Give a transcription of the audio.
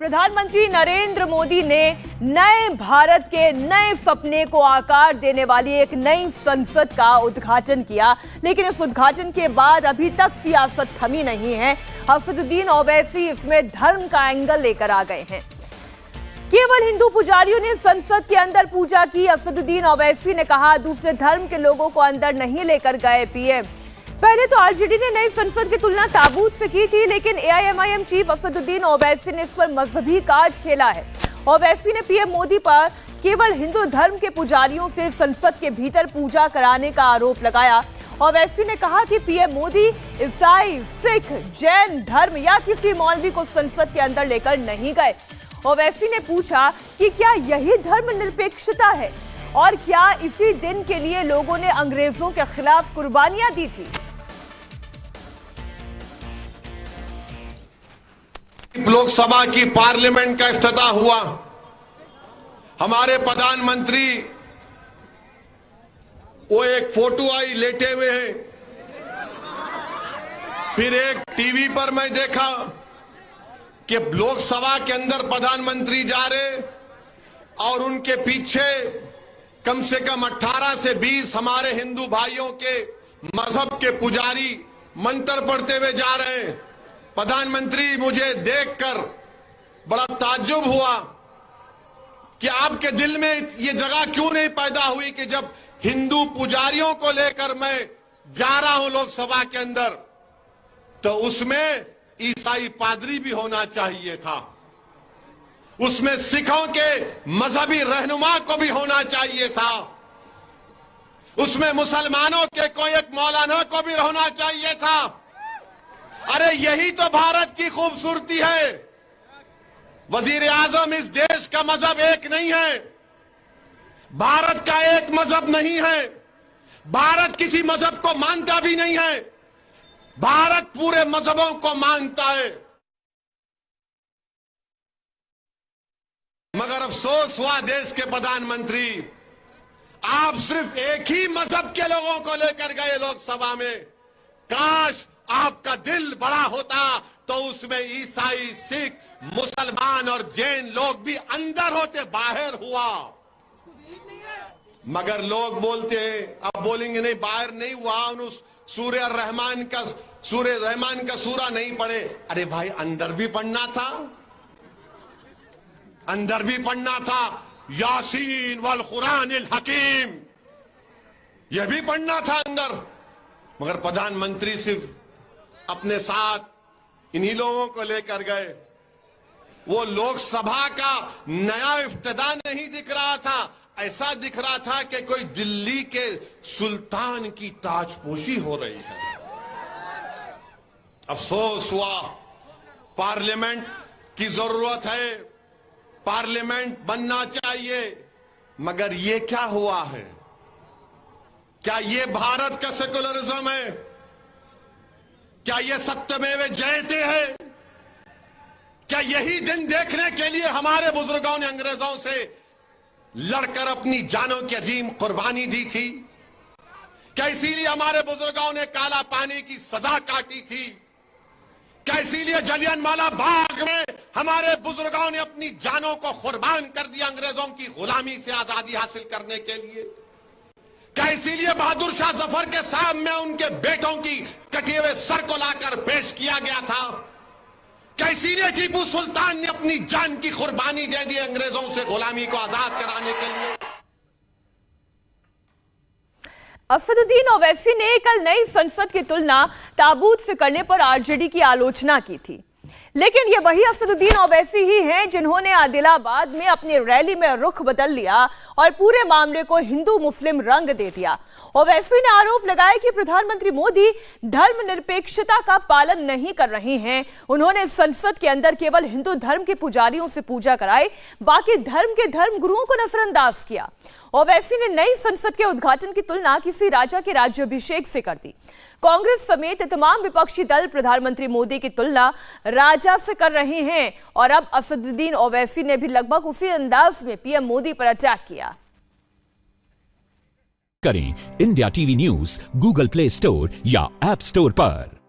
प्रधानमंत्री नरेंद्र मोदी ने नए भारत के नए सपने को आकार देने वाली एक नई संसद का उद्घाटन किया, लेकिन इस उद्घाटन के बाद अभी तक सियासत थमी नहीं है। असदुद्दीन ओवैसी इसमें धर्म का एंगल लेकर आ गए हैं। केवल हिंदू पुजारियों ने संसद के अंदर पूजा की। असदुद्दीन ओवैसी ने कहा, दूसरे धर्म के लोगों को अंदर नहीं लेकर गए पीएम। पहले तो आरजेडी ने नई संसद की तुलना ताबूत से की थी, लेकिन एआईएमआईएम चीफ असदुद्दीन ओवैसी ने इस पर मजहबी कार्ड खेला है। ओवैसी ने पीएम मोदी पर केवल हिंदू धर्म के पुजारियों से संसद के भीतर पूजा कराने का आरोप लगाया। ओवैसी ने कहा कि पीएम मोदी ईसाई, सिख, जैन धर्म या किसी मौलवी को संसद के अंदर लेकर नहीं गए। ओवैसी ने पूछा कि क्या यही धर्मनिरपेक्षता है और क्या इसी दिन के लिए लोगों ने अंग्रेजों के खिलाफ कुर्बानियां दी थी। लोकसभा की पार्लियामेंट का इफ्तिताह हुआ। हमारे प्रधानमंत्री वो एक फोटो आई लेटे हुए हैं। फिर एक टीवी पर मैं देखा कि लोकसभा के अंदर प्रधानमंत्री जा रहे और उनके पीछे कम से कम 18 से 20 हमारे हिंदू भाइयों के मजहब के पुजारी मंत्र पढ़ते हुए जा रहे हैं। प्रधानमंत्री, मुझे देखकर बड़ा ताज्जुब हुआ कि आपके दिल में ये जगह क्यों नहीं पैदा हुई कि जब हिंदू पुजारियों को लेकर मैं जा रहा हूं लोकसभा के अंदर, तो उसमें ईसाई पादरी भी होना चाहिए था, उसमें सिखों के मजहबी रहनुमा को भी होना चाहिए था, उसमें मुसलमानों के कोई एक मौलाना को भी होना चाहिए था। अरे यही तो भारत की खूबसूरती है। वजीर आजम, इस देश का मजहब एक नहीं है, भारत का एक मजहब नहीं है, भारत किसी मजहब को मानता भी नहीं है, भारत पूरे मजहबों को मानता है। मगर अफसोस हुआ देश के प्रधानमंत्री, आप सिर्फ एक ही मजहब के लोगों को लेकर गए लोकसभा में। काश आपका दिल बड़ा होता तो उसमें ईसाई, सिख, मुसलमान और जैन लोग भी अंदर होते, बाहर हुआ। मगर लोग बोलते हैं, अब बोलेंगे नहीं बाहर नहीं हुआ, उस सूर्य रहमान का सूरा नहीं पढ़े। अरे भाई, अंदर भी पढ़ना था, अंदर भी पढ़ना था। यासीन वल कुरानिल हकीम, यह भी पढ़ना था अंदर। मगर प्रधानमंत्री सिर्फ अपने साथ इन्हीं लोगों को लेकर गए। वो लोकसभा का नया इफ्तिताह नहीं दिख रहा था, ऐसा दिख रहा था कि कोई दिल्ली के सुल्तान की ताजपोशी हो रही है। अफसोस हुआ। पार्लियामेंट की जरूरत है, पार्लियामेंट बनना चाहिए, मगर ये क्या हुआ है? क्या ये भारत का सेकुलरिज्म है? क्या ये सत्यमेव जयते है? क्या यही दिन देखने के लिए हमारे बुजुर्गों ने अंग्रेजों से लड़कर अपनी जानों की अजीम कुर्बानी दी थी? क्या इसीलिए हमारे बुजुर्गों ने काला पानी की सजा काटी थी? क्या इसीलिए जलियांवाला बाग में हमारे बुजुर्गों ने अपनी जानों को कुर्बान कर दिया अंग्रेजों की गुलामी से आजादी हासिल करने के लिए? क्या इसीलिए बहादुर शाह जफर के सामने उनके बेटों की कटे हुए सर को लाकर पेश किया गया था? क्या इसीलिए टीपू सुल्तान ने अपनी जान की कुर्बानी दे दी अंग्रेजों से गुलामी को आजाद कराने के लिए? असदुद्दीन ओवैसी ने कल नई संसद की तुलना ताबूत से करने पर आरजेडी की आलोचना की थी, लेकिन ये वही असदुद्दीन ओवैसी ही हैं जिन्होंने आदिलाबाद में अपनी रैली में रुख बदल लिया और पूरे मामले को हिंदू मुस्लिम रंग दे दिया। ओवैसी ने आरोप लगाया कि प्रधानमंत्री मोदी धर्मनिरपेक्षता का पालन नहीं कर रहे हैं। उन्होंने संसद के अंदर केवल हिंदू धर्म के पुजारियों से पूजा कराई, बाकी धर्म के धर्म गुरुओं को नजरअंदाज किया। ओवैसी ने नई संसद के उद्घाटन की तुलना किसी राजा के राज्याभिषेक से कर दी। कांग्रेस समेत तमाम विपक्षी दल प्रधानमंत्री मोदी की तुलना राजा से कर रहे हैं और अब असदुद्दीन ओवैसी ने भी लगभग उसी अंदाज में पीएम मोदी पर अटैक किया। करें India TV news Google play store या ऐप स्टोर पर।